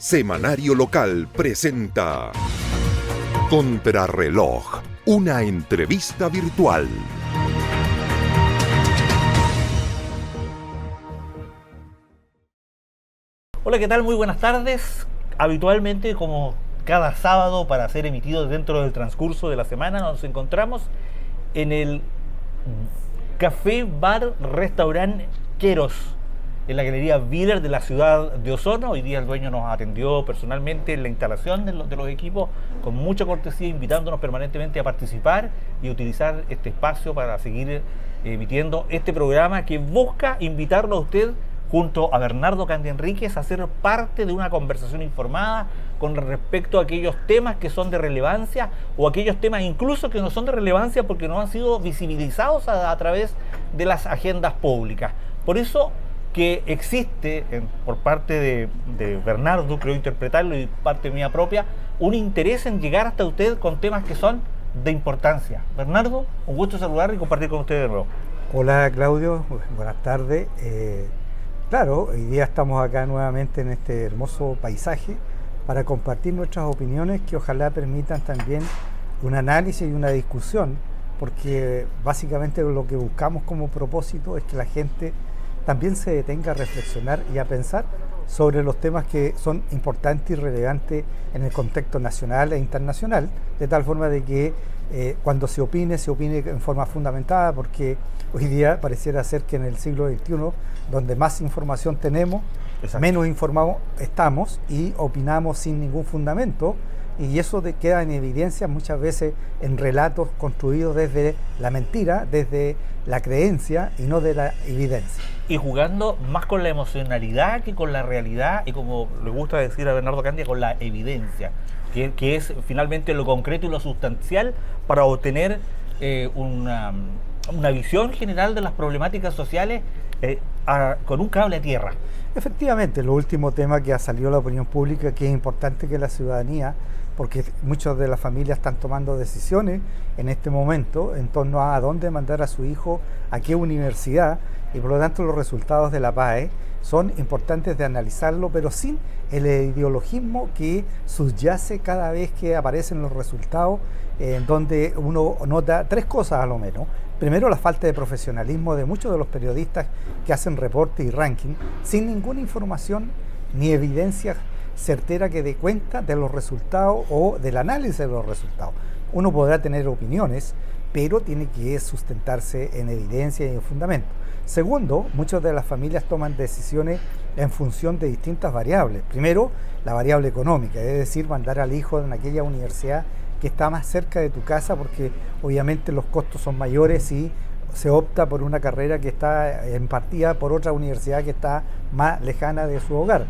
Semanario Local presenta Contrarreloj, una entrevista virtual. Hola, ¿qué tal? Muy buenas tardes. Habitualmente, como cada sábado para ser emitido dentro del transcurso de la semana, nos encontramos en el Café Bar Restaurant Queros, en la Galería Viller de la ciudad de Osorno. Hoy día el dueño nos atendió personalmente en la instalación de los equipos con mucha cortesía, invitándonos permanentemente a participar y utilizar este espacio para seguir emitiendo este programa que busca invitarlo a usted junto a Bernardo Candia Enríquez a ser parte de una conversación informada con respecto a aquellos temas que son de relevancia o aquellos temas incluso que no son de relevancia porque no han sido visibilizados a través de las agendas públicas. Por eso que existe por parte de Bernardo, creo interpretarlo, y parte mía propia, un interés en llegar hasta usted con temas que son de importancia. Bernardo, un gusto saludar y compartir con usted de nuevo. Hola Claudio, buenas tardes. Claro, hoy día estamos acá nuevamente en este hermoso paisaje para compartir nuestras opiniones que ojalá permitan también un análisis y una discusión, porque básicamente lo que buscamos como propósito es que la gente también se detenga a reflexionar y a pensar sobre los temas que son importantes y relevantes en el contexto nacional e internacional, de tal forma de que cuando se opine en forma fundamentada, porque hoy día pareciera ser que en el siglo XXI, donde más información tenemos, exacto, menos informados estamos y opinamos sin ningún fundamento, y eso queda en evidencia muchas veces en relatos construidos desde la mentira, desde la creencia y no de la evidencia. Y jugando más con la emocionalidad que con la realidad, y como le gusta decir a Bernardo Candia, con la evidencia, que es finalmente lo concreto y lo sustancial para obtener una visión general de las problemáticas sociales con un cable a tierra. Efectivamente, lo último tema que ha salido a la opinión pública, que es importante que la ciudadanía, porque muchas de las familias están tomando decisiones en este momento en torno a dónde mandar a su hijo, a qué universidad, y por lo tanto los resultados de la PAE son importantes de analizarlo, pero sin el ideologismo que subyace cada vez que aparecen los resultados, en donde uno nota tres cosas a lo menos. Primero, la falta de profesionalismo de muchos de los periodistas que hacen reporte y ranking sin ninguna información ni evidencia certera que dé cuenta de los resultados o del análisis de los resultados. Uno podrá tener opiniones, pero tiene que sustentarse en evidencia y en fundamento. Segundo, muchas de las familias toman decisiones en función de distintas variables. Primero, la variable económica, es decir, mandar al hijo en aquella universidad que está más cerca de tu casa, porque obviamente los costos son mayores si se opta por una carrera que está impartida por otra universidad que está más lejana de su hogar.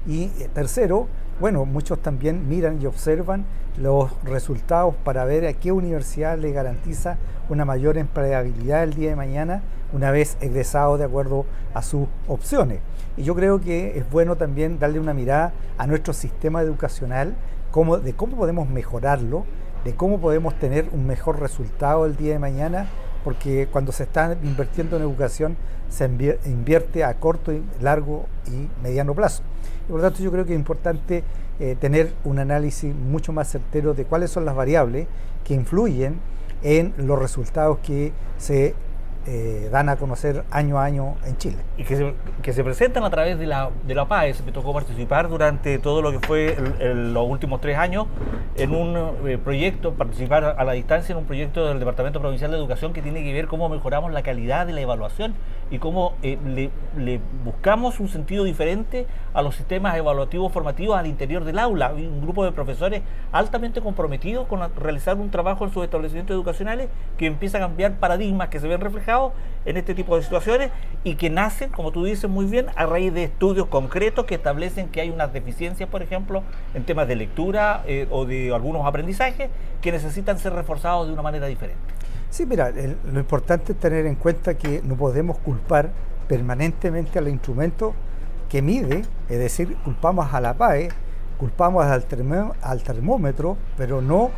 Y tercero, bueno, muchos también miran y observan los resultados para ver a qué universidad le garantiza una mayor empleabilidad el día de mañana una vez egresado de acuerdo a sus opciones. Y yo creo que es bueno también darle una mirada a nuestro sistema educacional, de cómo podemos mejorarlo, de cómo podemos tener un mejor resultado el día de mañana, porque cuando se está invirtiendo en educación se invierte a corto, largo y mediano plazo. Y por lo tanto yo creo que es importante tener un análisis mucho más certero de cuáles son las variables que influyen en los resultados que se dan a conocer año a año en Chile. Y que se presentan a través de la PAES. Me tocó participar durante todo lo que fue los últimos 3 años en un proyecto, participar a la distancia en un proyecto del Departamento Provincial de Educación que tiene que ver cómo mejoramos la calidad de la evaluación y cómo le buscamos un sentido diferente a los sistemas evaluativos formativos al interior del aula. Hay un grupo de profesores altamente comprometidos con realizar un trabajo en sus establecimientos educacionales que empieza a cambiar paradigmas que se ven reflejados en este tipo de situaciones y que nacen, como tú dices muy bien, a raíz de estudios concretos que establecen que hay unas deficiencias, por ejemplo, en temas de lectura o de algunos aprendizajes que necesitan ser reforzados de una manera diferente. Sí, mira, lo importante es tener en cuenta que no podemos culpar permanentemente al instrumento que mide, es decir, culpamos a la PAE, culpamos al termómetro, pero no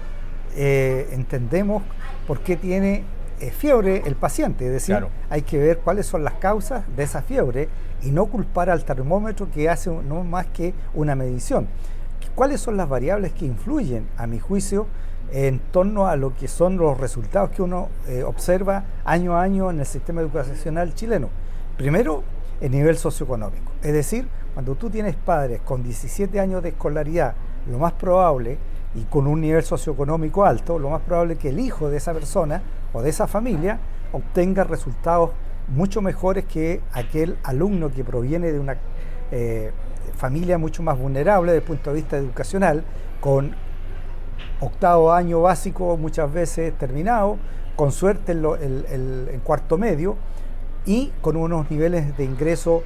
entendemos por qué tiene fiebre el paciente, es decir, Claro. hay que ver cuáles son las causas de esa fiebre y no culpar al termómetro que hace no más que una medición. ¿Cuáles son las variables que influyen, a mi juicio, en torno a lo que son los resultados que uno observa año a año en el sistema educacional chileno? Primero, el nivel socioeconómico. Es decir, cuando tú tienes padres con 17 años de escolaridad, lo más probable, y con un nivel socioeconómico alto, lo más probable es que el hijo de esa persona o de esa familia obtenga resultados mucho mejores que aquel alumno que proviene de una familia mucho más vulnerable desde el punto de vista educacional, con octavo año básico muchas veces terminado, con suerte en cuarto medio, y con unos niveles de ingreso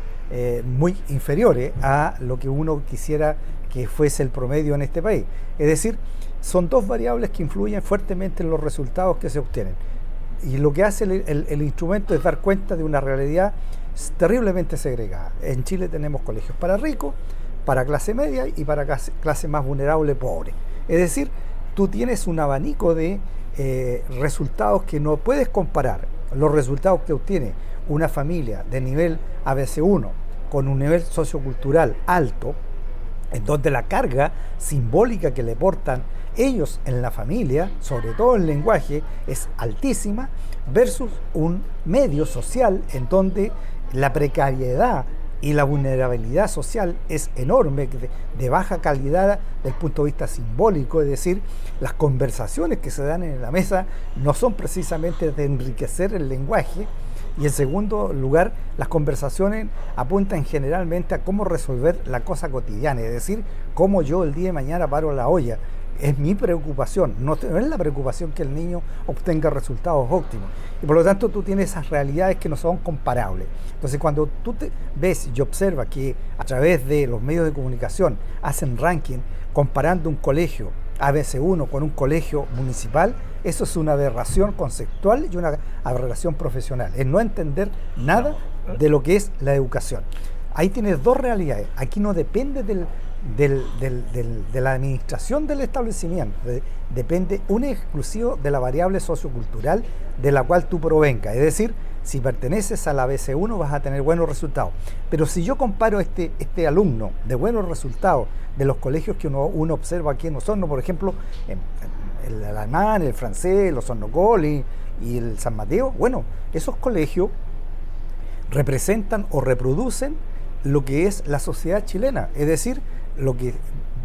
muy inferiores a lo que uno quisiera que fuese el promedio en este país. Es decir, son dos variables que influyen fuertemente en los resultados que se obtienen. Y lo que hace el instrumento es dar cuenta de una realidad terriblemente segregada. En Chile tenemos colegios para ricos, para clase media y para clase más vulnerable, pobre. Es decir, tú tienes un abanico de resultados que no puedes comparar. Los resultados que obtiene una familia de nivel ABC1 con un nivel sociocultural alto, en donde la carga simbólica que le portan ellos en la familia, sobre todo el lenguaje, es altísima, versus un medio social en donde la precariedad y la vulnerabilidad social es enorme, de baja calidad desde el punto de vista simbólico, es decir, las conversaciones que se dan en la mesa no son precisamente de enriquecer el lenguaje, y en segundo lugar, las conversaciones apuntan generalmente a cómo resolver la cosa cotidiana, es decir, cómo yo el día de mañana paro la olla. Es mi preocupación, no es la preocupación que el niño obtenga resultados óptimos. Y por lo tanto tú tienes esas realidades que no son comparables. Entonces cuando tú ves y observas que a través de los medios de comunicación hacen ranking comparando un colegio ABC1 con un colegio municipal, eso es una aberración conceptual y una aberración profesional. Es no entender nada de lo que es la educación. Ahí tienes dos realidades. Aquí no depende de la administración del establecimiento, depende un exclusivo de la variable sociocultural de la cual tú provengas. Es decir, si perteneces a la BC1 vas a tener buenos resultados. Pero si yo comparo este alumno de buenos resultados de los colegios que uno observa aquí en Osorno, por ejemplo, el alemán, el francés, el Osorno College y el San Mateo, bueno, esos colegios representan o reproducen lo que es la sociedad chilena, es decir, lo que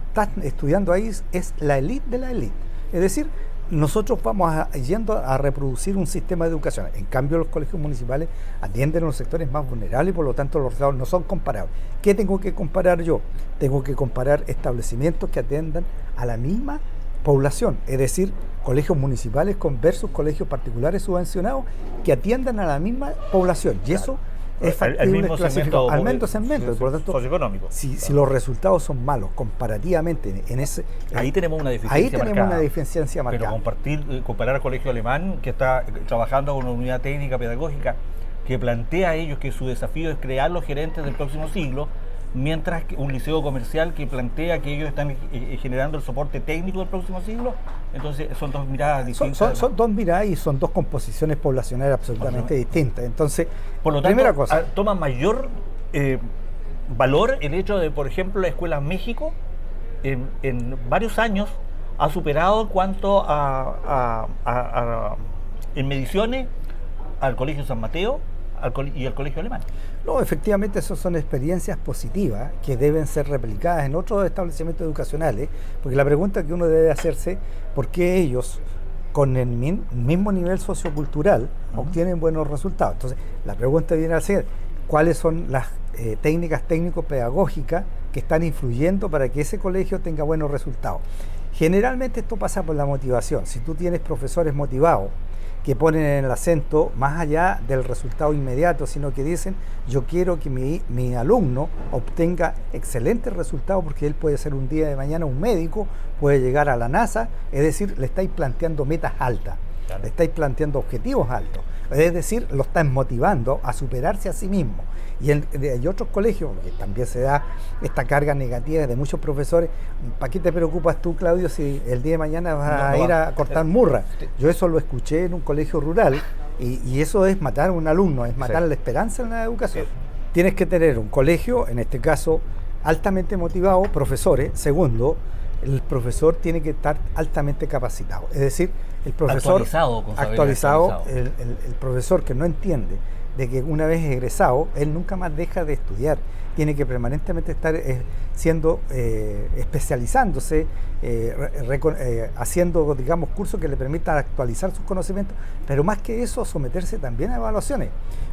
están estudiando ahí es la élite de la élite. Es decir, nosotros vamos yendo a reproducir un sistema de educación. En cambio, los colegios municipales atienden a los sectores más vulnerables y por lo tanto los resultados no son comparables. ¿Qué tengo que comparar yo? Tengo que comparar establecimientos que atiendan a la misma población, es decir, colegios municipales versus colegios particulares subvencionados que atiendan a la misma población. Y eso es factible clasificado al mismo segmento, por lo tanto, socioeconómico. Si los resultados son malos comparativamente ahí tenemos una deficiencia ahí tenemos marcada. Una deficiencia marcada. Pero comparar al colegio alemán, que está trabajando con una unidad técnica pedagógica que plantea a ellos que su desafío es crear los gerentes del próximo siglo, mientras que un liceo comercial que plantea que ellos están generando el soporte técnico del próximo siglo. Entonces son dos miradas distintas. Son dos miradas y son dos composiciones poblacionales absolutamente distintas. Entonces, por lo tanto, primera cosa, toma mayor valor el hecho de, por ejemplo, la Escuela México en varios años ha superado en cuanto en mediciones al Colegio San Mateo y al Colegio Alemán. No, efectivamente, esas son experiencias positivas que deben ser replicadas en otros establecimientos educacionales, porque la pregunta que uno debe hacerse, ¿por qué ellos, con el mismo nivel sociocultural, obtienen buenos resultados? Entonces, la pregunta viene a ser, ¿cuáles son las técnicas técnico-pedagógicas que están influyendo para que ese colegio tenga buenos resultados? Generalmente esto pasa por la motivación. Si tú tienes profesores motivados, que ponen el acento más allá del resultado inmediato, sino que dicen, yo quiero que mi alumno obtenga excelentes resultados porque él puede ser un día de mañana un médico, puede llegar a la NASA, es decir, le estáis planteando metas altas, claro. Le estáis planteando objetivos altos. Es decir, lo están motivando a superarse a sí mismo. Y hay otros colegios, que también se da esta carga negativa de muchos profesores. ¿Para qué te preocupas tú, Claudio, si el día de mañana vas a ir a cortar murra? Yo eso lo escuché en un colegio rural, y eso es matar a un alumno, es matar la esperanza en la educación. Tienes que tener un colegio, en este caso, altamente motivado, profesores. Segundo, el profesor tiene que estar altamente capacitado. Es decir, el profesor actualizado. El profesor que no entiende de que una vez egresado, él nunca más deja de estudiar. Tiene que permanentemente estar especializándose, haciendo, digamos, cursos que le permitan actualizar sus conocimientos, pero más que eso, someterse también a evaluaciones,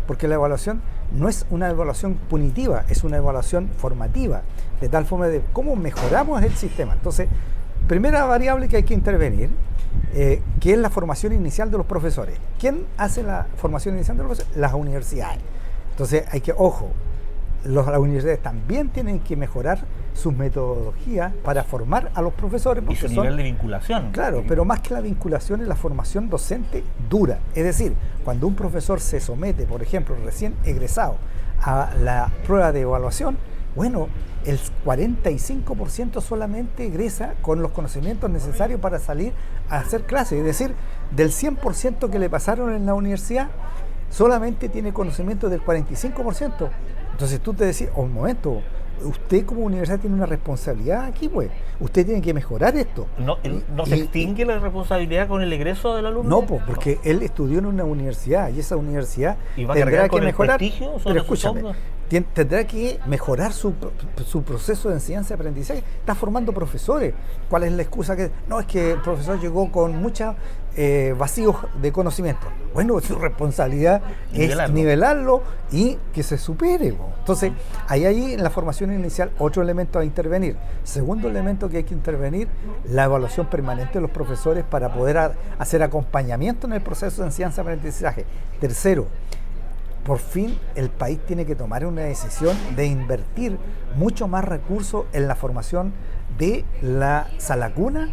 porque la evaluación no es una evaluación punitiva, es una evaluación formativa, de tal forma de cómo mejoramos el sistema. Entonces, primera variable que hay que intervenir, que es la formación inicial de los profesores. ¿Quién hace la formación inicial de los profesores? Las universidades. Entonces, las universidades también tienen que mejorar sus metodologías para formar a los profesores. Y su nivel de vinculación. Claro, pero más que la vinculación es la formación docente dura. Es decir, cuando un profesor se somete, por ejemplo, recién egresado, a la prueba de evaluación, bueno, el 45% solamente egresa con los conocimientos necesarios para salir a hacer clases. Es decir, del 100% que le pasaron en la universidad, solamente tiene conocimiento del 45%. Entonces tú te decís, un momento, usted como universidad tiene una responsabilidad aquí, pues. Usted tiene que mejorar esto. ¿No se extingue la responsabilidad con el egreso del alumno? No, pues, porque él estudió en una universidad y esa universidad tendrá que mejorar. Pero escúchame, tendrá que mejorar su proceso de enseñanza-aprendizaje. Está formando profesores. ¿Cuál es la excusa? No, es que el profesor llegó con muchos vacíos de conocimiento. Bueno, su responsabilidad es nivelarlo y que se supere. Entonces, ahí en la formación inicial, otro elemento a intervenir. Segundo elemento que hay que intervenir, la evaluación permanente de los profesores para poder hacer acompañamiento en el proceso de enseñanza-aprendizaje. Tercero, por fin el país tiene que tomar una decisión de invertir mucho más recursos en la formación de la sala cuna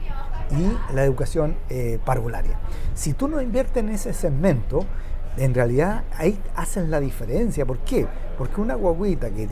y la educación parvularia. Si tú no inviertes en ese segmento, en realidad ahí hacen la diferencia. ¿Por qué? Porque una guaguita que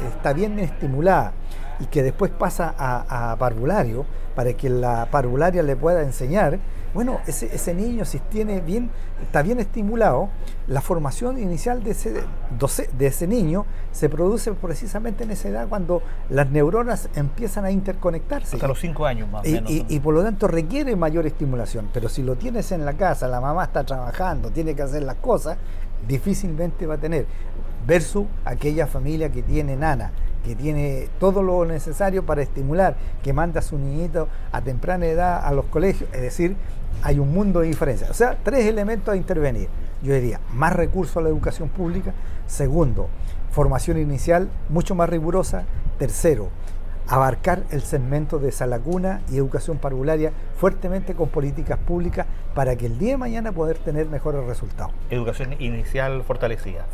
está bien estimulada y que después pasa a parvulario, para que la parvularia le pueda enseñar, bueno, ese niño, si está bien estimulado, la formación inicial de ese niño se produce precisamente en esa edad, cuando las neuronas empiezan a interconectarse. Hasta los 5 años más o menos. Y por lo tanto requiere mayor estimulación. Pero si lo tienes en la casa, la mamá está trabajando, tiene que hacer las cosas, difícilmente va a tener. Versus aquella familia que tiene nana, que tiene todo lo necesario para estimular, que manda a su niñito a temprana edad a los colegios. Es decir, hay un mundo de diferencia. O sea, 3 elementos a intervenir. Yo diría, más recursos a la educación pública. Segundo, formación inicial mucho más rigurosa. Tercero, abarcar el segmento de sala cuna y educación parvularia fuertemente con políticas públicas para que el día de mañana poder tener mejores resultados. Educación inicial fortalecida.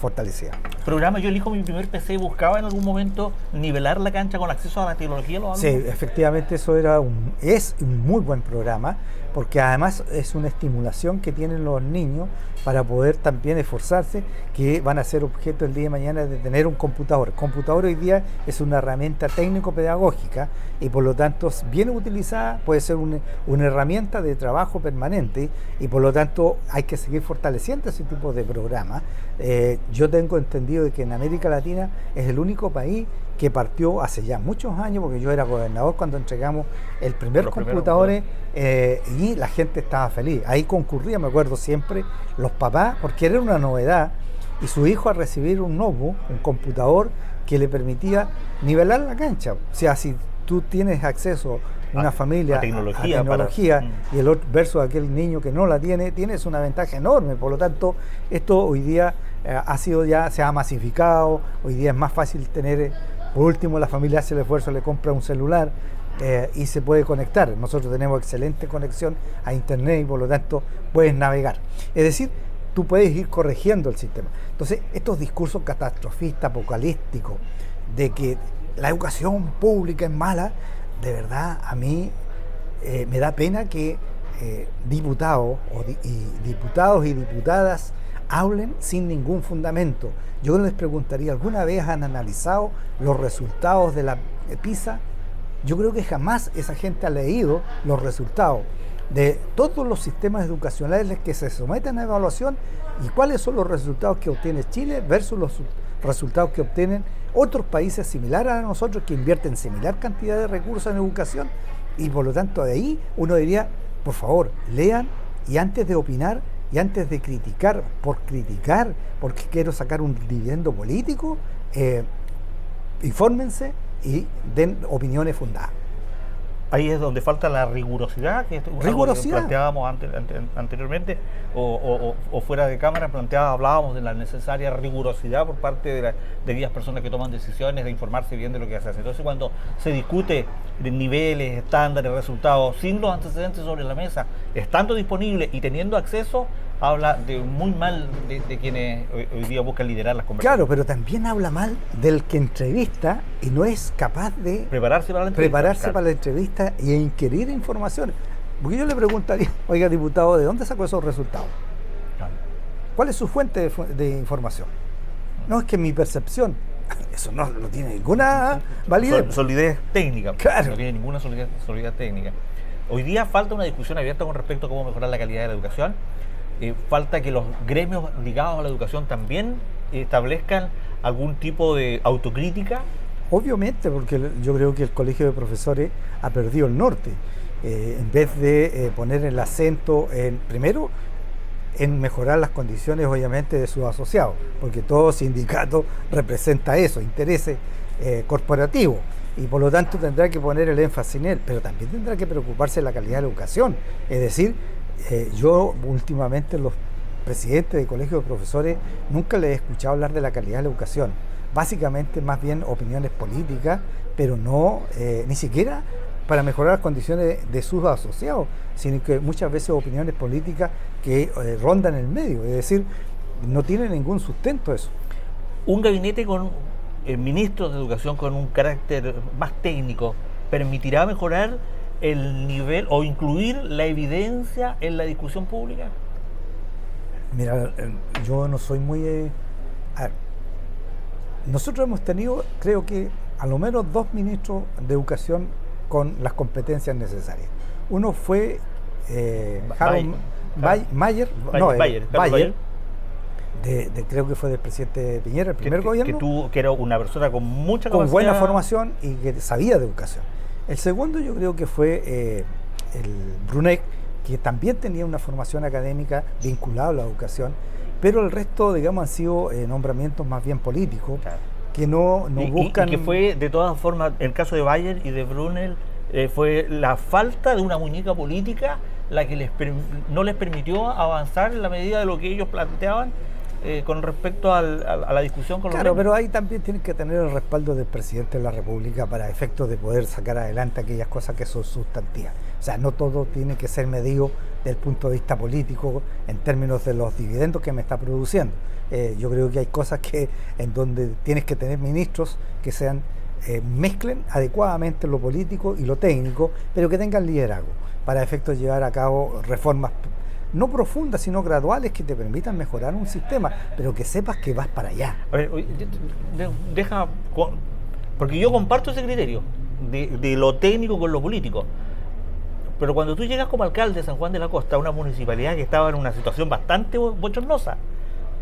Programa Yo elijo mi primer PC, buscaba en algún momento nivelar la cancha con acceso a la tecnología. Sí, efectivamente eso es un muy buen programa, porque además es una estimulación que tienen los niños para poder también esforzarse, que van a ser objeto el día de mañana de tener un computador. El computador hoy día es una herramienta técnico-pedagógica y por lo tanto, bien utilizada, puede ser una herramienta de trabajo permanente, y por lo tanto hay que seguir fortaleciendo ese tipo de programas. Yo tengo entendido de que en América Latina es el único país que partió hace ya muchos años, porque yo era gobernador cuando entregamos el primer computador, y la gente estaba feliz. Ahí concurría, me acuerdo siempre, los papás, porque era una novedad, y su hijo a recibir un notebook, un computador que le permitía nivelar la cancha. O sea, si tú tienes acceso una familia a tecnología y el otro versus aquel niño que no la tiene, tienes una ventaja enorme. Por lo tanto, esto hoy día se ha masificado. Hoy día es más fácil tener, por último, la familia hace el esfuerzo, le compra un celular y se puede conectar. Nosotros tenemos excelente conexión a internet y por lo tanto puedes navegar. Es decir, tú puedes ir corrigiendo el sistema. Entonces, estos discursos catastrofistas, apocalípticos, de que la educación pública es mala, de verdad a mí me da pena que diputados y diputadas hablen sin ningún fundamento. Yo les preguntaría, ¿alguna vez han analizado los resultados de la PISA? Yo creo que jamás esa gente ha leído los resultados de todos los sistemas educacionales que se someten a evaluación y cuáles son los resultados que obtiene Chile versus los resultados que obtienen otros países similares a nosotros que invierten similar cantidad de recursos en educación, y por lo tanto de ahí uno diría, por favor, lean, y antes de opinar y antes de criticar porque quiero sacar un dividendo político, infórmense y den opiniones fundadas. Ahí es donde falta la rigurosidad, que es algo que planteábamos anteriormente, o fuera de cámara hablábamos de la necesaria rigurosidad por parte de aquellas personas que toman decisiones, de informarse bien de lo que se hace. Entonces, cuando se discute de niveles, estándares, resultados, sin los antecedentes sobre la mesa, estando disponible y teniendo acceso, habla de muy mal de quienes hoy día buscan liderar las conversaciones. Claro, pero también habla mal del que entrevista y no es capaz de prepararse para la entrevista y inquirir información. Porque yo le preguntaría, oiga, diputado, ¿de dónde sacó esos resultados? Claro. ¿Cuál es su fuente de información? No, es que mi percepción. Eso no tiene ninguna validez. Solidez técnica. Claro. No tiene ninguna solidez técnica. Hoy día falta una discusión abierta con respecto a cómo mejorar la calidad de la educación. Falta que los gremios ligados a la educación también establezcan algún tipo de autocrítica. Obviamente, porque yo creo que el Colegio de Profesores ha perdido el norte. En vez de poner el acento primero en mejorar las condiciones, obviamente, de sus asociados, porque todo sindicato representa eso, intereses corporativos, y por lo tanto tendrá que poner el énfasis en él, pero también tendrá que preocuparse de la calidad de la educación. Es decir, yo últimamente los presidentes de colegios de profesores nunca les he escuchado hablar de la calidad de la educación. Básicamente más bien opiniones políticas, pero no ni siquiera para mejorar las condiciones de sus asociados, sino que muchas veces opiniones políticas que rondan el medio, es decir, no tiene ningún sustento eso. Un gabinete con ministros de educación con un carácter más técnico permitirá mejorar el nivel o incluir la evidencia en la discusión pública. Mira, yo no soy muy... nosotros hemos tenido, creo que a lo menos 2 ministros de educación con las competencias necesarias. Uno fue Harold Bayer, creo que fue del presidente Piñera, el primer gobierno. Que era una persona con mucha capacidad, con buena formación y que sabía de educación. El segundo yo creo que fue el Brunet, que también tenía una formación académica vinculada a la educación, pero el resto, digamos, han sido nombramientos más bien políticos, claro, que no buscan... Y que fue, de todas formas, el caso de Bayer y de Brunel, fue la falta de una muñeca política la que no les permitió avanzar en la medida de lo que ellos planteaban con respecto a la discusión con los gremios. Pero ahí también tienen que tener el respaldo del presidente de la República para efectos de poder sacar adelante aquellas cosas que son sustantivas. O sea, no todo tiene que ser medido desde el punto de vista político en términos de los dividendos que me está produciendo. Yo creo que hay cosas en donde tienes que tener ministros que sean mezclen adecuadamente lo político y lo técnico, pero que tengan liderazgo para efectos de llevar a cabo reformas no profundas, sino graduales, que te permitan mejorar un sistema, pero que sepas que vas para allá. A ver, porque yo comparto ese criterio de lo técnico con lo político, pero cuando tú llegas como alcalde de San Juan de la Costa, una municipalidad que estaba en una situación bastante bochornosa,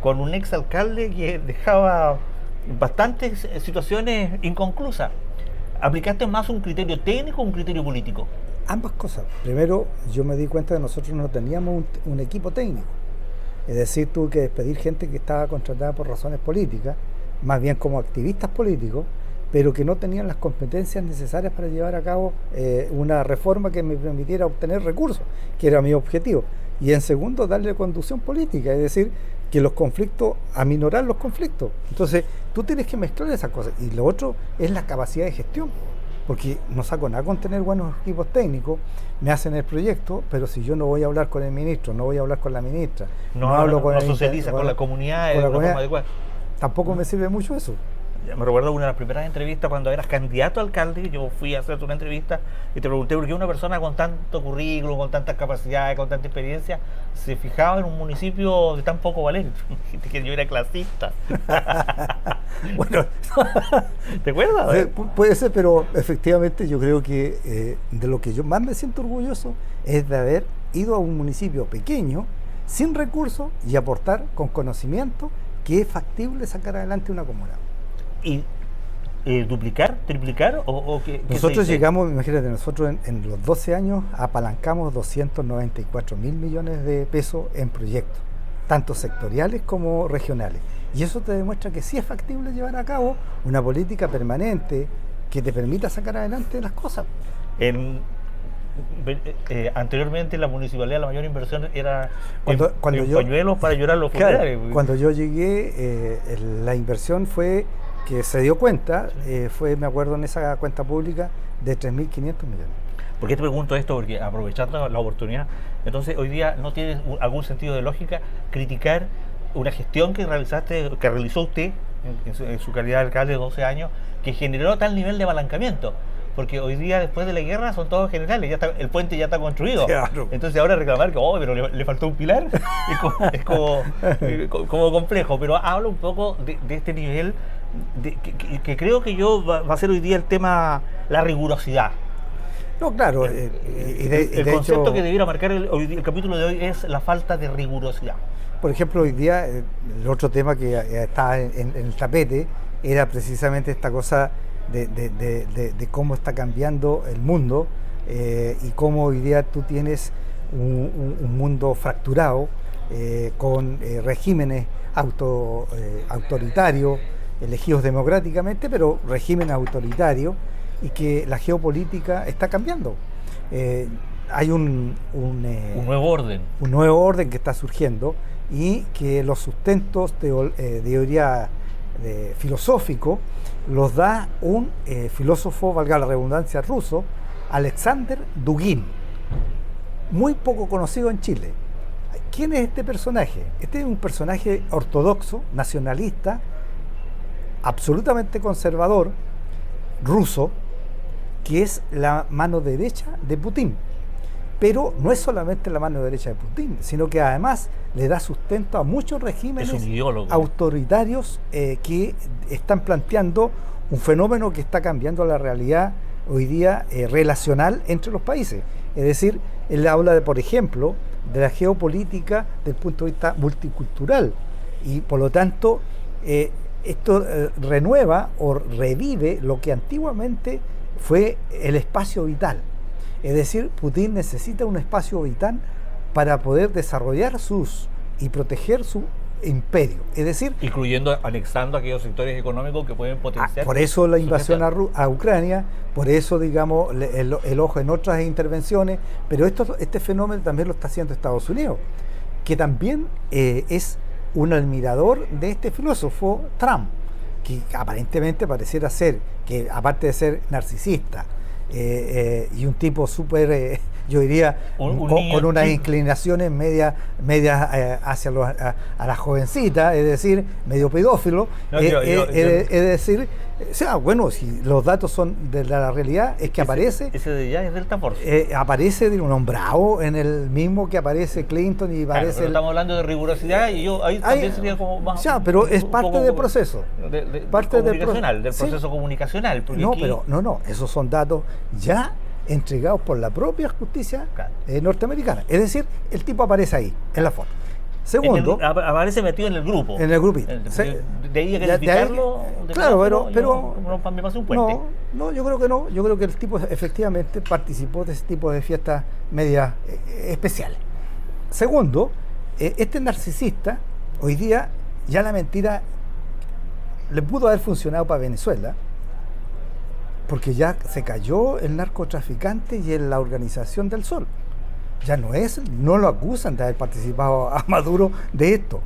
con un exalcalde que dejaba bastantes situaciones inconclusas, ¿aplicaste más un criterio técnico o un criterio político? Ambas cosas. Primero, yo me di cuenta que nosotros no teníamos un equipo técnico. Es decir, tuve que despedir gente que estaba contratada por razones políticas, más bien como activistas políticos, pero que no tenían las competencias necesarias para llevar a cabo una reforma que me permitiera obtener recursos, que era mi objetivo. Y en segundo, darle conducción política, es decir, que los conflictos, aminorar los conflictos. Entonces, tú tienes que mezclar esas cosas. Y lo otro es la capacidad de gestión. Porque no saco nada con tener buenos equipos técnicos, me hacen el proyecto, pero si yo no voy a hablar con el ministro, no voy a hablar con la ministra, no socializa con la comunidad de la forma adecuada, tampoco me sirve mucho eso. Me recuerdo una de las primeras entrevistas cuando eras candidato a alcalde. Yo fui a hacerte una entrevista y te pregunté por qué una persona con tanto currículum, con tantas capacidades, con tanta experiencia, se fijaba en un municipio de tan poco valer. Dijiste que yo era clasista. Bueno, ¿te acuerdas? puede ser, pero efectivamente yo creo que de lo que yo más me siento orgulloso es de haber ido a un municipio pequeño, sin recursos, y aportar con conocimiento que es factible sacar adelante una comuna. ¿Y duplicar, triplicar o qué? Nosotros llegamos, imagínate, nosotros en los 12 años apalancamos 294.000 millones de pesos en proyectos, tanto sectoriales como regionales. Y eso te demuestra que sí es factible llevar a cabo una política permanente que te permita sacar adelante las cosas. Anteriormente la municipalidad, la mayor inversión era cuando en pañuelos para llorar los funerales. Claro, cuando yo llegué, la inversión fue que se dio cuenta, fue, me acuerdo, en esa cuenta pública de 3.500 millones. ¿Por qué te pregunto esto? Porque aprovechando la oportunidad, entonces hoy día no tiene algún sentido de lógica criticar una gestión que realizó usted en su calidad de alcalde de 12 años, que generó tal nivel de apalancamiento. Porque hoy día, después de la guerra, son todos generales, ya está, el puente ya está construido. Claro. Entonces ahora reclamar que, pero le faltó un pilar, es como complejo. Pero habla un poco de este nivel, que creo que va a ser hoy día el tema, la rigurosidad. No, claro. El concepto hecho, que debiera marcar el capítulo de hoy es la falta de rigurosidad. Por ejemplo, hoy día, el otro tema que está en el tapete era precisamente esta cosa de cómo está cambiando el mundo y cómo hoy día tú tienes un mundo fracturado con regímenes autoritarios, elegidos democráticamente, pero regímenes autoritarios, y que la geopolítica está cambiando. Hay un nuevo orden. Un nuevo orden que está surgiendo, y que los sustentos de teoría filosófico los da un filósofo, valga la redundancia, ruso, Alexander Dugin, muy poco conocido en Chile. ¿Quién es este personaje? Este es un personaje ortodoxo, nacionalista, absolutamente conservador, ruso, que es la mano derecha de Putin. Pero no es solamente la mano derecha de Putin, sino que además le da sustento a muchos regímenes autoritarios que están planteando un fenómeno que está cambiando la realidad hoy día relacional entre los países. Es decir, él habla, por ejemplo, de la geopolítica desde el punto de vista multicultural, y por lo tanto esto renueva o revive lo que antiguamente fue el espacio vital. Es decir, Putin necesita un espacio vital para poder desarrollar y proteger su imperio. Es decir, incluyendo, anexando aquellos sectores económicos que pueden potenciar. Por eso la invasión a Ucrania, por eso, digamos, el ojo en otras intervenciones, pero este fenómeno también lo está haciendo Estados Unidos, que también es un admirador de este filósofo Trump, que aparentemente pareciera ser, que aparte de ser narcisista, y un tipo súper, yo diría, con unas inclinaciones medias hacia a la jovencita, es decir, medio pedófilo, es decir, o sea, bueno, si los datos son de la realidad, es que aparece... Ese de ya es Delta Force. Aparece de un nombrado en el mismo que aparece Clinton y claro, aparece... estamos hablando de rigurosidad y yo ahí también sería como más... Ya, pero es parte del proceso. Parte del proceso ¿sí? Comunicacional. No, aquí... pero no, esos son datos ya entregados por la propia justicia norteamericana. Es decir, el tipo aparece ahí, en la foto. Segundo, aparece metido en el grupo. En el grupito. De ahí a calificarlo. Claro, pero me pasé un puente. No, yo creo que no. Yo creo que el tipo efectivamente participó de ese tipo de fiestas medias especiales. Segundo, este narcisista, hoy día ya la mentira le pudo haber funcionado para Venezuela, porque ya se cayó el narcotraficante y en la Organización del Sol. Ya no lo acusan de haber participado a Maduro de esto.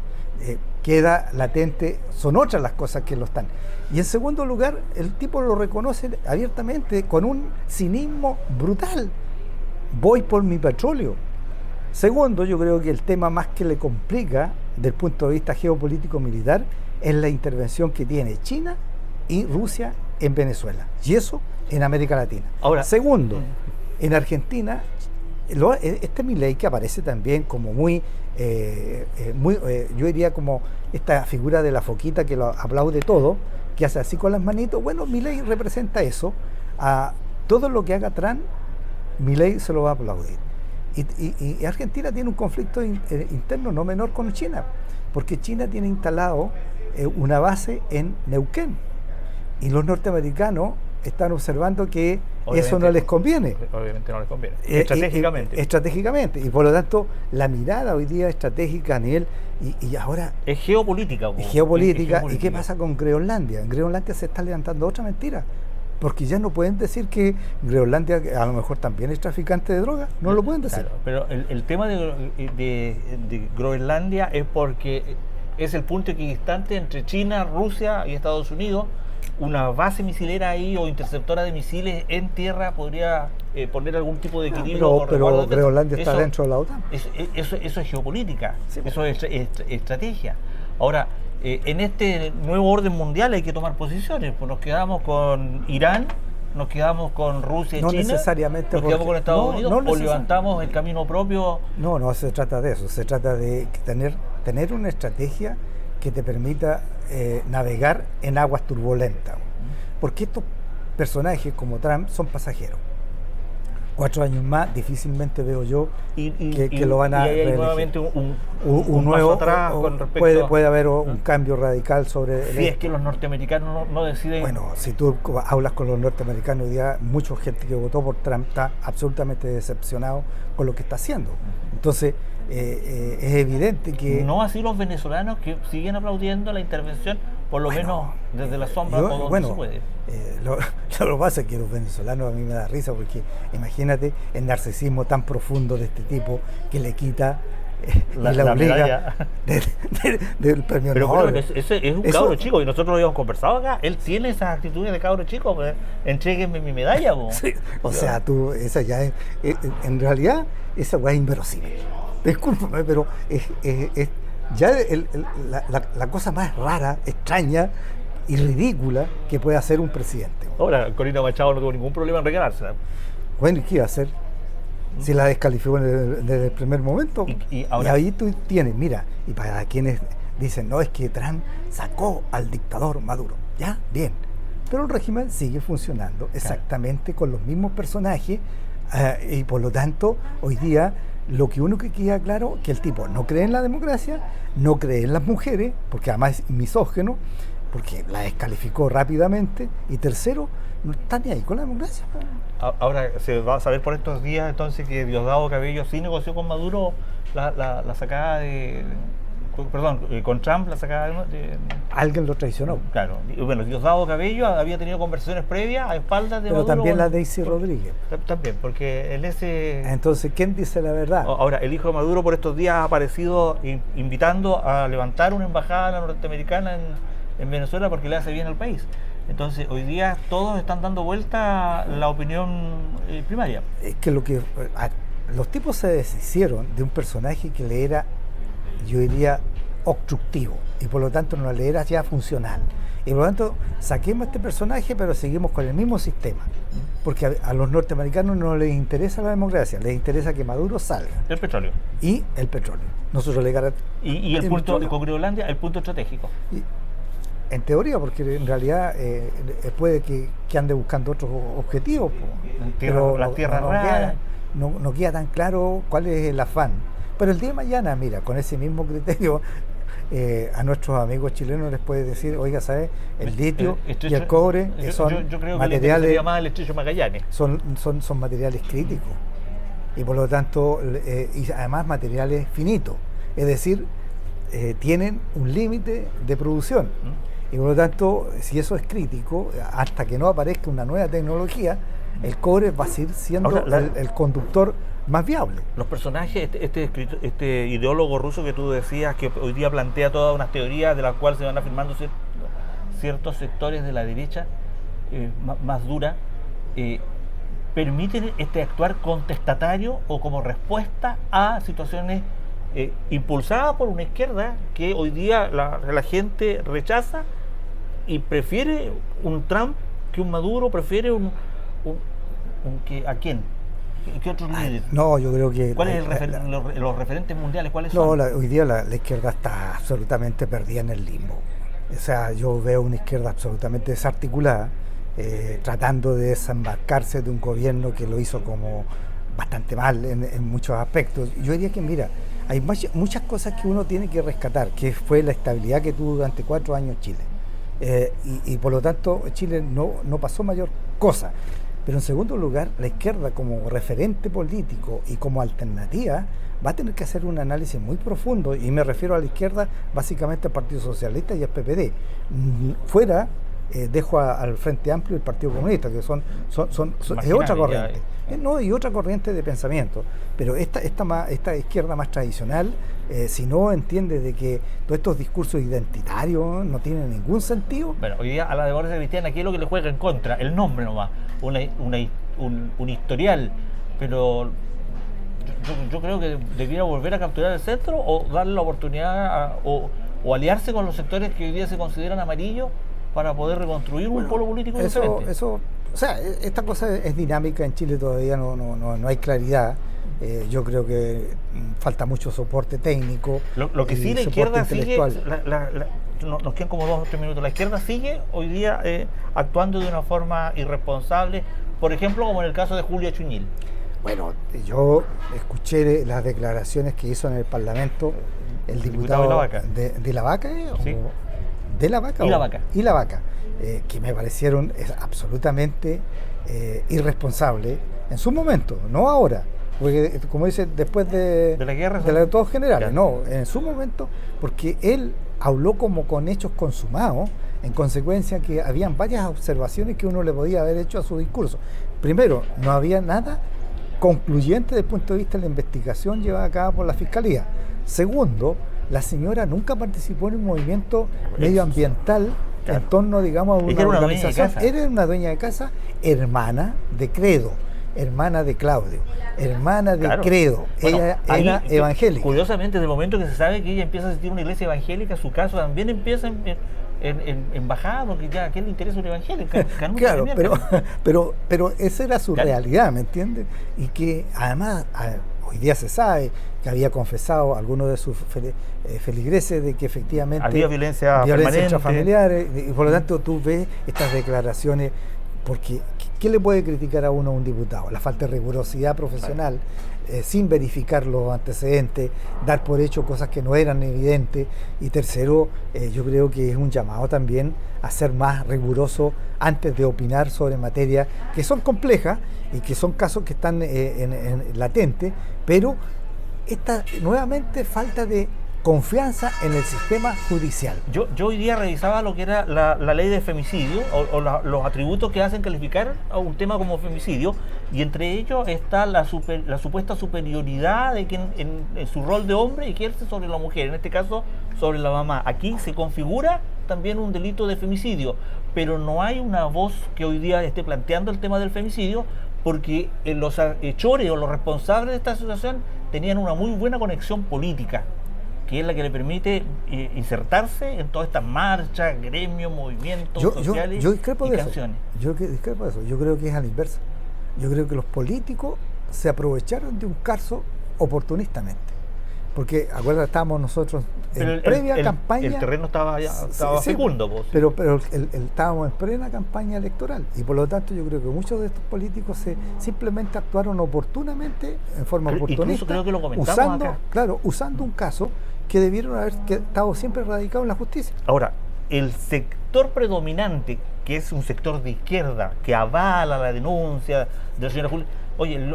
Queda latente, son otras las cosas que lo están. Y en segundo lugar, el tipo lo reconoce abiertamente con un cinismo brutal. Voy por mi petróleo. Segundo, yo creo que el tema más que le complica, desde el punto de vista geopolítico militar, es la intervención que tiene China y Rusia en Venezuela. Y eso en América Latina. Ahora, segundo, en Argentina, este Milei que aparece también como muy, yo diría como esta figura de la foquita que lo aplaude todo, que hace así con las manitos. Bueno, Milei representa eso. A todo lo que haga Trump, Milei se lo va a aplaudir. Y Argentina tiene un conflicto interno no menor con China, porque China tiene instalado una base en Neuquén, y los norteamericanos están observando que obviamente, eso no les conviene. Obviamente no les conviene. Estratégicamente. Estratégicamente. Y por lo tanto, la mirada hoy día estratégica a nivel... Y ahora... Es geopolítica. Es geopolítica. ¿Y qué pasa con Groenlandia? En Groenlandia se está levantando otra mentira. Porque ya no pueden decir que Groenlandia a lo mejor también es traficante de drogas. No lo pueden decir. Claro, pero el tema de Groenlandia es porque es el punto equidistante entre China, Rusia y Estados Unidos. Una base misilera ahí o interceptora de misiles en tierra podría poner algún tipo de equilibrio. Pero Groenlandia está dentro de la OTAN. Eso es geopolítica, sí, eso es estrategia. Ahora, en este nuevo orden mundial hay que tomar posiciones. Pues nos quedamos con Irán, nos quedamos con Rusia y no China, necesariamente nos quedamos con Estados Unidos, o levantamos el camino propio. No se trata de eso, se trata de tener una estrategia que te permita navegar en aguas turbulentas, porque estos personajes como Trump son pasajeros. 4 años más difícilmente veo yo que lo van a hay nuevamente un nuevo paso atrás con respecto puede haber un cambio radical sobre si es que los norteamericanos no deciden. Bueno, si tú hablas con los norteamericanos hoy día, mucha gente que votó por Trump está absolutamente decepcionado con lo que está haciendo. Entonces es evidente que... No así los venezolanos, que siguen aplaudiendo la intervención, por lo menos desde la sombra, o donde se puede. Lo que pasa es que los venezolanos, a mí me da risa, porque imagínate el narcisismo tan profundo de este tipo que le quita la obliga del premio Nobel. Pero ese es un cabro chico, y nosotros lo habíamos conversado acá. Él tiene esas actitudes de cabro chico. Pues, entréguenme mi medalla. Sí, o sea, esa ya es en realidad, esa weá es inverosímil. Discúlpame, pero es ya la cosa más rara, extraña y ridícula que puede hacer un presidente. Ahora, Corina Machado no tuvo ningún problema en regalársela. Bueno, ¿y qué iba a hacer? Si la descalificó desde el primer momento. Y ahí tú tienes, mira, y para quienes dicen, no, es que Trump sacó al dictador Maduro. Ya, bien. Pero el régimen sigue funcionando exactamente con los mismos personajes, y por lo tanto, hoy día, lo que uno que queda claro, que el tipo no cree en la democracia, no cree en las mujeres, porque además es misógino, porque la descalificó rápidamente, y tercero, no está ni ahí con la democracia. Ahora se va a saber por estos días entonces que Diosdado Cabello sí negoció con Maduro la sacada de... Perdón, con Trump la sacada de... Alguien lo traicionó. Claro, bueno, Diosdado Cabello había tenido conversaciones previas a espaldas de Pero Maduro. también la Daisy Rodríguez. También, porque en ese... Entonces, ¿quién dice la verdad? Ahora, el hijo de Maduro por estos días ha aparecido invitando a levantar una embajada norteamericana en Venezuela porque le hace bien al país. Entonces, hoy día todos están dando vuelta la opinión primaria. Es que los tipos se deshicieron de un personaje que le era, yo diría, obstructivo, y por lo tanto no le era ya funcional. Y por lo tanto, saquemos este personaje, pero seguimos con el mismo sistema. Porque a los norteamericanos no les interesa la democracia, les interesa que Maduro salga. El petróleo. Y el petróleo. Nosotros le garantizamos. Y el punto, con Groenlandia, el punto estratégico. En teoría, porque en realidad puede que ande buscando otros objetivos. Pero las tierras raras. No queda tan claro cuál es el afán. Pero el día de mañana, mira, con ese mismo criterio, a nuestros amigos chilenos les puede decir, oiga, ¿sabes? El litio y el cobre son yo creo materiales... que se llama el estrecho Magallanes. Son materiales críticos. Y por lo tanto, y además materiales finitos. Es decir, tienen un límite de producción. Y por lo tanto, si eso es crítico, hasta que no aparezca una nueva tecnología, el cobre va a seguir siendo el conductor más viable. Los personajes, este ideólogo ruso que tú decías, que hoy día plantea todas unas teorías de las cuales se van afirmando ciertos sectores de la derecha más dura, permiten actuar contestatario o como respuesta a situaciones impulsadas por una izquierda que hoy día la gente rechaza y prefiere un Trump que un Maduro, prefiere ¿a quién? ¿Qué otros líderes? No, yo creo que... ¿Cuáles los referentes mundiales? ¿Cuáles no, son? hoy día la izquierda está absolutamente perdida en el limbo. O sea, yo veo una izquierda absolutamente desarticulada, tratando de desembarcarse de un gobierno que lo hizo como bastante mal en muchos aspectos. Yo diría que, mira, hay muchas cosas que uno tiene que rescatar, que fue la estabilidad que tuvo durante 4 años Chile. Y por lo tanto Chile no pasó mayor cosa. Pero en segundo lugar, la izquierda como referente político y como alternativa va a tener que hacer un análisis muy profundo, y me refiero a la izquierda básicamente al Partido Socialista y al PPD. Fuera dejo al Frente Amplio y el Partido Comunista, que son es otra corriente. No, y otra corriente de pensamiento. Pero esta izquierda más tradicional, si no entiende de que todos estos discursos identitarios no tienen ningún sentido. Bueno, hoy día a la democracia cristiana, ¿qué es lo que le juega en contra? El nombre nomás, un historial, pero yo creo que debiera volver a capturar el centro, o darle la oportunidad o aliarse con los sectores que hoy día se consideran amarillos para poder reconstruir un polo político diferente. O sea, esta cosa es dinámica. En Chile todavía no hay claridad. Yo creo que falta mucho soporte técnico. Lo que sí, la izquierda sigue, nos quedan como 2 o 3 minutos, la izquierda sigue hoy día actuando de una forma irresponsable, por ejemplo, como en el caso de Julio Echuñil. Bueno, yo escuché las declaraciones que hizo en el Parlamento el diputado de la Vaca, ¿sí? De la Vaca. Y la Vaca, que me parecieron absolutamente irresponsables en su momento, no ahora. Porque, como dice, después de la guerra, de todos generales, no, en su momento, porque él habló como con hechos consumados, en consecuencia que habían varias observaciones que uno le podía haber hecho a su discurso. Primero, no había nada concluyente desde el punto de vista de la investigación llevada a cabo por la Fiscalía. Segundo, la señora nunca participó en un movimiento medioambiental en torno, digamos, a una organización. Era una dueña de casa, hermana de Credo, hermana de Claudio, hermana de Credo. Bueno, ella era evangélica. Curiosamente, desde el momento que se sabe que ella empieza a asistir a una iglesia evangélica, su caso también empieza en bajada, porque ya a quién le interesa una evangélica. Claro, pero esa era su realidad, ¿me entiendes? Y que además hoy día se sabe que había confesado algunos de sus feligreses de que efectivamente había violencia intrafamiliar, y por lo tanto tú ves estas declaraciones. Porque, ¿qué le puede criticar a uno a un diputado? La falta de rigurosidad profesional, sin verificar los antecedentes, dar por hecho cosas que no eran evidentes. Y tercero, yo creo que es un llamado también a ser más riguroso antes de opinar sobre materias que son complejas y que son casos que están latentes, pero esta nuevamente falta de confianza en el sistema judicial. Yo hoy día revisaba lo que era la ley de femicidio o los atributos que hacen calificar a un tema como femicidio, y entre ellos está la supuesta superioridad de quien en su rol de hombre ejerce sobre la mujer, en este caso sobre la mamá. Aquí se configura también un delito de femicidio, pero no hay una voz que hoy día esté planteando el tema del femicidio, porque los hechores o los responsables de esta situación tenían una muy buena conexión política, que es la que le permite insertarse en todas estas marchas, gremios, movimientos sociales y canciones. Yo discrepo de eso. Yo creo que es a la inversa. Yo creo que los políticos se aprovecharon de un caso oportunistamente. Porque, acuérdate, estábamos nosotros en previa campaña. El terreno estaba fecundo. Pues, pero estábamos en plena campaña electoral. Y por lo tanto, yo creo que muchos de estos políticos simplemente actuaron oportunamente, en forma oportunista. Incluso creo que lo comentamos acá. Usando un caso que debieron haber estado siempre radicado en la justicia. Ahora, el sector predominante, que es un sector de izquierda, que avala la denuncia de la señora Julia,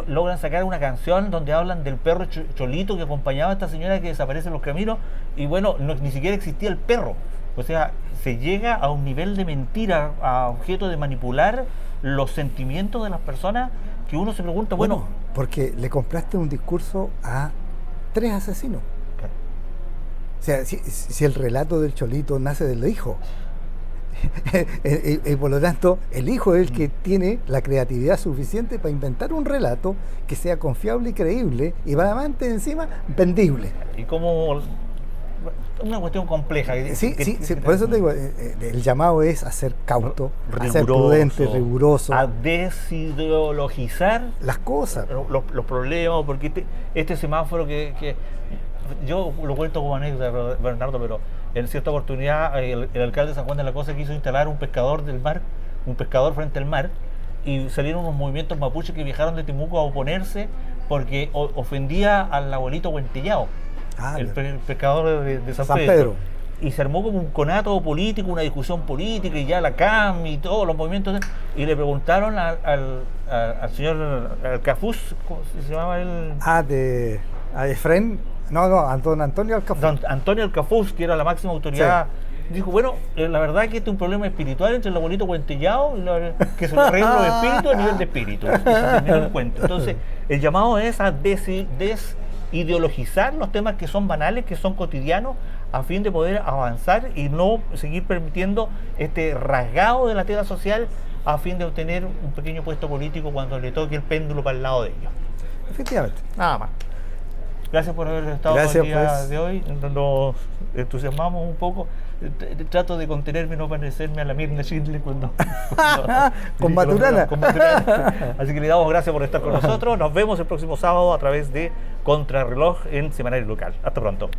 logran sacar una canción donde hablan del perro Cholito que acompañaba a esta señora que desaparece en los caminos, y bueno, ni siquiera existía el perro. O sea, se llega a un nivel de mentira, a objeto de manipular los sentimientos de las personas, que uno se pregunta, bueno... Porque le compraste un discurso a 3 asesinos. O sea, si el relato del Cholito nace del hijo, y por lo tanto el hijo es el que tiene la creatividad suficiente para inventar un relato que sea confiable y creíble, y además encima vendible. Y como una cuestión compleja. Sí, por eso te digo, el llamado es a ser cauto, a ser prudente, riguroso. A desideologizar las cosas. Los problemas, porque este semáforo que yo lo cuento como anécdota, Bernardo, pero en cierta oportunidad el alcalde de San Juan de la Cosa quiso instalar un pescador del mar, un pescador frente al mar, y salieron unos movimientos mapuches que viajaron de Temuco a oponerse porque ofendía al abuelito Huentillao, el pescador de San Pedro. Y se armó como un conato político, una discusión política, y ya la CAM y todos los movimientos, y le preguntaron al señor Alcafuz, ¿cómo se llamaba él? A Efren, don Antonio Alcafuz. Don Antonio Alcafuz, que era la máxima autoridad. Sí. Dijo, bueno, la verdad es que este es un problema espiritual entre el abuelito Huentillao, que se le arreglan los espíritus a nivel de espíritu. Y se terminó el cuento. Entonces, el llamado es a desideologizar los temas que son banales, que son cotidianos, a fin de poder avanzar y no seguir permitiendo este rasgado de la tela social a fin de obtener un pequeño puesto político cuando le toque el péndulo para el lado de ellos. Efectivamente. Nada más. Gracias por haber estado el día de hoy. Nos entusiasmamos un poco. Trato de contenerme, no parecerme a la Mirna Schindler cuando con Maturana. Así que le damos gracias por estar con nosotros. Nos vemos el próximo sábado a través de Contrarreloj en Semanario Local. Hasta pronto.